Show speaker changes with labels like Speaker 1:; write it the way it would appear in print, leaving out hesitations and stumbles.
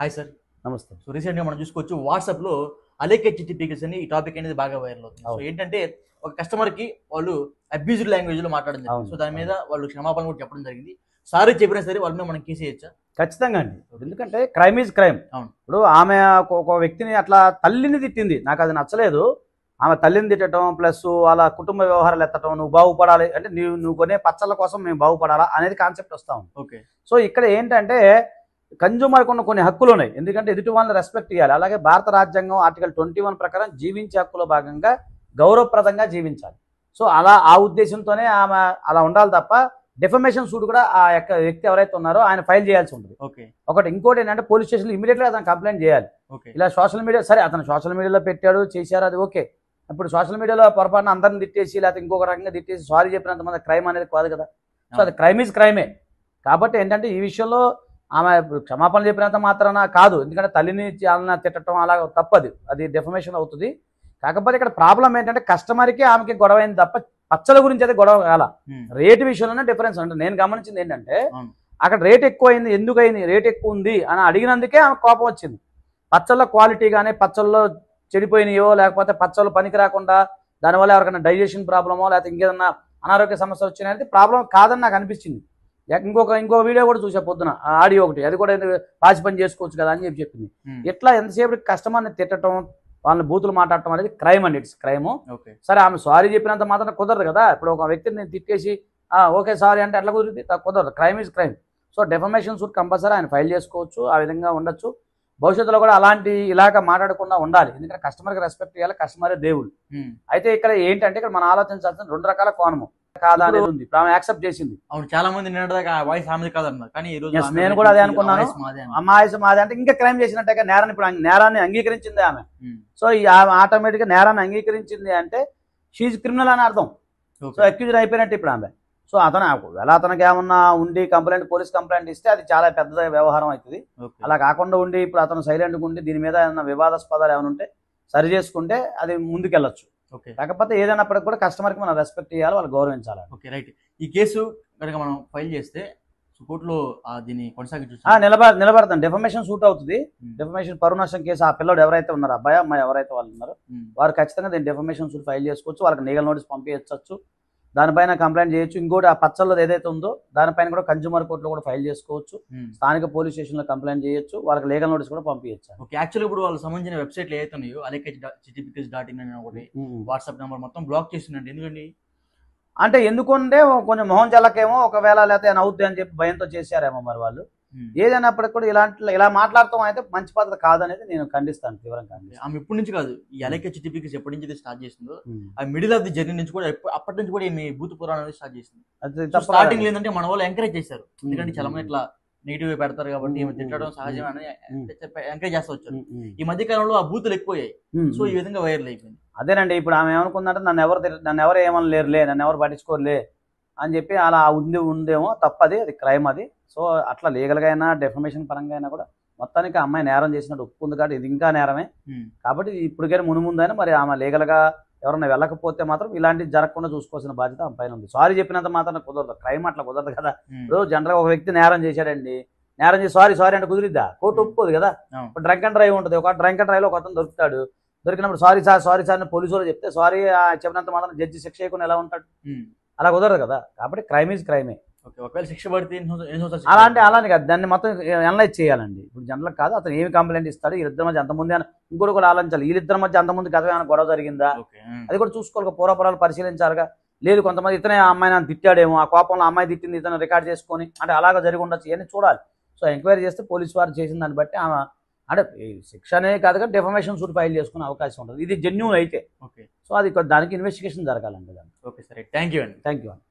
Speaker 1: Hi sir.
Speaker 2: నమస్తే.
Speaker 1: So రీసెంట్‌గా మనం చూసుకోవచ్చు వాట్సాప్‌లో అలేకే చిట్టి అని ఈ టాపిక్ అనేది బాగా వైరల్ అవుతుంది. సో
Speaker 2: అవును.
Speaker 1: ఏంటంటే ఒక కస్టమర్‌కి వాళ్ళు అబ్యూజ్డ్ లాంగ్వేజ్‌లో మాట్లాడడం జరిగింది.
Speaker 2: అవును.
Speaker 1: సో దాని మీద వాళ్ళు క్షమాపణ కూడా చెప్పడం జరిగింది. సారీ చెప్పినా సరే వాళ్ళ మీద మనం కేసు ఎయచ్చా?
Speaker 2: ఖచ్చితంగా అండి. ఎందుకంటే క్రైమ్ ఈజ్ క్రైమ్.
Speaker 1: అవును.
Speaker 2: ఇప్పుడు ఆమె ఒక వ్యక్తిని అట్లా తల్లిని తిట్టింది. నాకది నచ్చలేదు. ఆమె తల్లిని తిట్టడం ప్లస్ వాళ్ళ కుటుంబ వ్యవహారాలు ఎత్తటం, నువ్వు బాగుపడాలి అంటే నువ్వు కొనే పచ్చళ్ళ కోసం మేము బాగుపడాలా అనేది కాన్సెప్ట్ వస్తా ఉంది.
Speaker 1: ఓకే.
Speaker 2: సో ఇక్కడ ఏంటంటే కన్జ్యూమర్కి ఉన్న కొన్ని హక్కులు ఉన్నాయి. ఎందుకంటే ఎదుటి వాళ్ళని రెస్పెక్ట్ ఇవ్వాలి. అలాగే భారత రాజ్యాంగం ఆర్టికల్ 21 ప్రకారం జీవించే హక్కులో భాగంగా గౌరవప్రదంగా జీవించాలి. సో అలా ఆ ఉద్దేశంతోనే ఆమె అలా ఉండాలి తప్ప డెఫమేషన్ సూట్ కూడా ఆ యొక్క వ్యక్తి ఎవరైతే ఉన్నారో ఆయన ఫైల్ చేయాల్సి ఉంటుంది.
Speaker 1: ఓకే.
Speaker 2: ఒకటి ఇంకోటి ఏంటంటే పోలీస్ స్టేషన్లో ఇమీడియట్గా అతను కంప్లైంట్ చేయాలి.
Speaker 1: ఓకే.
Speaker 2: ఇలా సోషల్ మీడియా సరే అతను సోషల్ మీడియాలో పెట్టాడు చేశారు అది ఓకే. ఇప్పుడు సోషల్ మీడియాలో పొరపాటున అందరిని తిట్టేసి లేకపోతే ఇంకొక రకంగా తిట్టేసి సారీ చెప్పినంత మంది క్రైమ్ అనేది కాదు కదా. సో అది క్రైమ్ ఈజ్ క్రైమే. కాబట్టి ఏంటంటే ఈ విషయంలో ఆమె క్షమాపణ చెప్పినంత మాత్రాన కాదు. ఎందుకంటే తల్లిని చాలా తిట్టడం అలా తప్పది, అది డెఫమేషన్ అవుతుంది. కాకపోతే ఇక్కడ ప్రాబ్లం ఏంటంటే కస్టమర్కి ఆమెకి గొడవ అయింది తప్ప పచ్చల గురించి అయితే గొడవ కాల. రేటు విషయంలోనే డిఫరెన్స్. అంటే నేను గమనించింది ఏంటంటే అక్కడ రేట్ ఎక్కువ అయింది, ఎందుకు అయింది రేట్ ఎక్కువ ఉంది అని అడిగినందుకే ఆమె కోపం వచ్చింది. పచ్చళ్ళ క్వాలిటీ కానీ పచ్చళ్ళలో చెడిపోయినాయో లేకపోతే పచ్చళ్ళు పనికి రాకుండా దానివల్ల ఎవరికైనా డైజెషన్ ప్రాబ్లమో లేకపోతే ఇంకేదన్నా అనారోగ్య సమస్యలు వచ్చినాయంటే ప్రాబ్లం కాదని నాకు అనిపించింది. ఇంకో వీడియో కూడా చూసా పొద్దున ఆడియో ఒకటి, అది కూడా పాచి పని చేసుకోవచ్చు కదా అని చెప్పింది. ఇట్లా ఎంతసేపు కస్టమర్ని తిట్టడం వాళ్ళని బూతులు మాట్లాడటం అనేది క్రైమ్ అండి, ఇట్స్ క్రైమ్. సరే ఆమె సారీ చెప్పినంత మాత్రం కుదరదు కదా. ఇప్పుడు ఒక వ్యక్తిని తిట్టేసి ఓకే సారీ అంటే ఎట్లా కుదిరింది, కుదరదు. Crime is crime. So defamation suit compulsory ఆయన ఫైల్ చేసుకోవచ్చు, ఆ విధంగా ఉండొచ్చు. భవిష్యత్తులో కూడా అలాంటి ఇలాగ మాట్లాడకుండా ఉండాలి. ఎందుకంటే కస్టమర్కి రెస్పెక్ట్ ఇవ్వాలి, కస్టమరే దేవుడు. అయితే ఇక్కడ ఏంటంటే ఇక్కడ మనం ఆలోచించాల్సిన రెండు రకాల కోణము కాదా అనేది ఉంది. ఇప్పుడు ఆమె యాక్సెప్ట్ చేసింది.
Speaker 1: అవును, చాలా మంది నిన్నటిదాకా వాయిస్ ఆమెది కాదన్నారు, కానీ ఈ రోజు
Speaker 2: నేను కూడా అదే అనుకున్నాను. అమ్మాయి మాది అంటే ఇంకా క్రైమ్ చేసినట్టే నేరాన్ని, ఇప్పుడు నేరాన్ని అంగీకరించింది ఆమె. సో ఈ ఆటోమేటిక్ గా నేరాన్ని అంగీకరించింది అంటే షీజ్ క్రిమినల్ అని అర్థం. సో అక్యూజ్డ్ అయిపోయినట్టు ఇప్పుడు ఆమె. సో ఒకవేళ అతనికి ఏమన్నా ఉండి పోలీస్ కంప్లైంట్ ఇస్తే అది చాలా పెద్ద వ్యవహారం అవుతుంది. అలా కాకుండా ఉండి ఇప్పుడు అతను సైలెంట్గా ఉండి దీని మీద ఏమన్నా వివాదాస్పదాలు ఏమైనా ఉంటే సరి చేసుకుంటే అది ముందుకెళ్ళొచ్చు. కాకపోతే ఏదైనప్పటికి కూడా కస్టమర్కి మనం రెస్పెక్ట్ ఇవ్వాలి, వాళ్ళు గౌరవించాలి.
Speaker 1: Okay, right. ఈ కేసు కనుక మనం ఫైల్ చేస్తే కోర్టులో దీన్ని కొనసాగించు
Speaker 2: నిలబడతాం. డెఫమేషన్ సూట్ అవుతుంది. డెఫమేషన్ పరునాశం కేసు ఆ పిల్లడు ఎవరైతే ఉన్నారో అబ్బాయి అమ్మాయి ఎవరైతే వాళ్ళు ఉన్నారో వారు ఖచ్చితంగా దీన్ని డెఫమేషన్ సూట్ ఫైల్ చేసుకోవచ్చు. వాళ్ళకి లీగల్ నోటీస్ పంపించవచ్చు, దానిపైన కంప్లైంట్ చేయొచ్చు. ఇంకోటి ఆ పచ్చల్లో ఏదైతే ఉందో దానిపైన కూడా కన్జ్యూమర్ కోర్టులో కూడా ఫైల్ చేసుకోవచ్చు. స్థానిక పోలీస్ స్టేషన్లో కంప్లైంట్ చేయొచ్చు, వాళ్ళకి లీగల్ నోటీస్ కూడా పంపించచ్చు.
Speaker 1: ఓకే. యాక్చువల్లీ ఇప్పుడు వాళ్ళకి సంబంధించిన వెబ్సైట్లు ఏదైతే ఉన్నాయో alekachitipicus.in అని ఒకటి వాట్సాప్ నెంబర్ మొత్తం బ్లాక్ చేసిందండి. ఎందుకండి
Speaker 2: అంటే ఎందుకంటే కొంచెం మొహం జల్లకేమో ఒకవేళ లేకపోతే అవుద్ది అని చెప్పి భయంతో చేశారేమో మరి వాళ్ళు. ఏదైనప్పటికి కూడా ఇలా మాట్లాడతాం అయితే మంచి పద్ధతి కాదనేది నేను ఖండిస్తాను, తీవ్రంగా ఖండిస్తాను.
Speaker 1: ఆమె ఇప్పటి నుంచి కాదు, ఈ alekachitipicus ఎప్పటి నుంచి స్టార్ట్ చేసిందో ఆ మిడిల్ ఆఫ్ ది జర్నీ నుంచి కూడా అప్పటి నుంచి కూడా ఈ భూత పురాణం అనేది స్టార్ట్ చేసింది. స్టార్టింగ్ ఏంటంటే మన వాళ్ళు ఎంకరేజ్ చేశారు. ఎందుకంటే చాలా మంది ఇట్లా నెగిటివ్ పెడతారు కాబట్టి ఈమె తిట్టడం సహజమని ఎంకరేజ్ చేస్తూ వచ్చారు. ఈ మధ్య కాలంలో ఆ బూతులు ఎక్కువయ్యాయి. సో ఈ విధంగా వైరల్ అయిపోయింది.
Speaker 2: అదేనండి, ఇప్పుడు ఆమె ఏమనుకుందంటే నన్ను ఎవరు ఏమనలేరులే, నన్ను ఎవరు పట్టించుకోరులే అని చెప్పి అలా ఉందేమో. తప్పది, అది క్రైమ్ అది. సో అట్లా లీగల్గా అయినా డెఫమేషన్ పరంగా అయినా కూడా మొత్తానికి ఆ అమ్మాయి నేరం చేసినట్టు ఒప్పుకుంది కాబట్టి ఇది ఇంకా నేరమే. కాబట్టి ఇప్పటికైనా మునుముందైనా మరి ఆమె లీగల్గా ఎవరైనా వెళ్ళకపోతే మాత్రం ఇలాంటివి జరగకుండా చూసుకోవాల్సిన బాధ్యత ఆమె పైన ఉంది. సారీ చెప్పినంత మాత్రం కుదరదు, క్రైమ్ అట్లా కుదరదు కదా. ఇప్పుడు జనరల్గా ఒక వ్యక్తి నేరం చేశాడండి, నేరం చేసి సారీ అంటే కుదిరిద్దా? కోర్టు ఒప్పుకోదు కదా. ఇప్పుడు డ్రంక్ అండ్ డ్రైవ్ ఉంటుంది, ఒక డ్రంక్ అండ్ డ్రైవ్లో ఒక అతను దొరుకుతాడు. దొరికినప్పుడు సారీ సార్ అని పోలీసు వాళ్ళు చెప్తే సారీ చెప్పినంత మాత్రం జడ్జి శిక్ష చేయకుండా ఎలా ఉంటాడు? అలా కుదరదు కదా. కాబట్టి క్రైమ్ ఈజ్ క్రైమే.
Speaker 1: ఒకవేళ శిక్ష పడితే
Speaker 2: అలానే కాదు, దాన్ని మొత్తం అనలైజ్ చేయాలండి. ఇప్పుడు జనరల్ కాదు, అతను ఏమి కంప్లైంట్ ఇస్తాడు, వీళ్ళిద్దరి మధ్య అంతమంది ఇంకోటి కూడా ఆలోచించాలి. వీళ్ళిద్దరి మధ్య అంతమంది గత ఏమైనా గొడవ జరిగిందా అది కూడా చూసుకోవాలి, పూర్వపరాలు పరిశీలించాలిగా. లేదు కొంతమంది ఇతనే ఆ అమ్మాయి నన్ను తిట్టాడేమో, ఆ కోపంలో అమ్మాయి తిట్టింది ఇతను రికార్డ్ చేసుకొని అంటే అలాగా జరిగి ఉండొచ్చు, ఇవన్నీ చూడాలి. సో ఎంక్వైరీ చేస్తే పోలీసు వారు చేసిన దాన్ని బట్టి ఆమె అంటే శిక్ష అనేది కాదు కానీ డెఫమేషన్ సూట్ ఫైల్ చేసుకునే అవకాశం ఉంటుంది, ఇది జెన్యూన్ అయితే. సో అది దానికి ఇన్వెస్టిగేషన్ జరగాలండి.
Speaker 1: ఓకే సరే, థ్యాంక్ యూ అండి.
Speaker 2: థ్యాంక్ యూ అండి.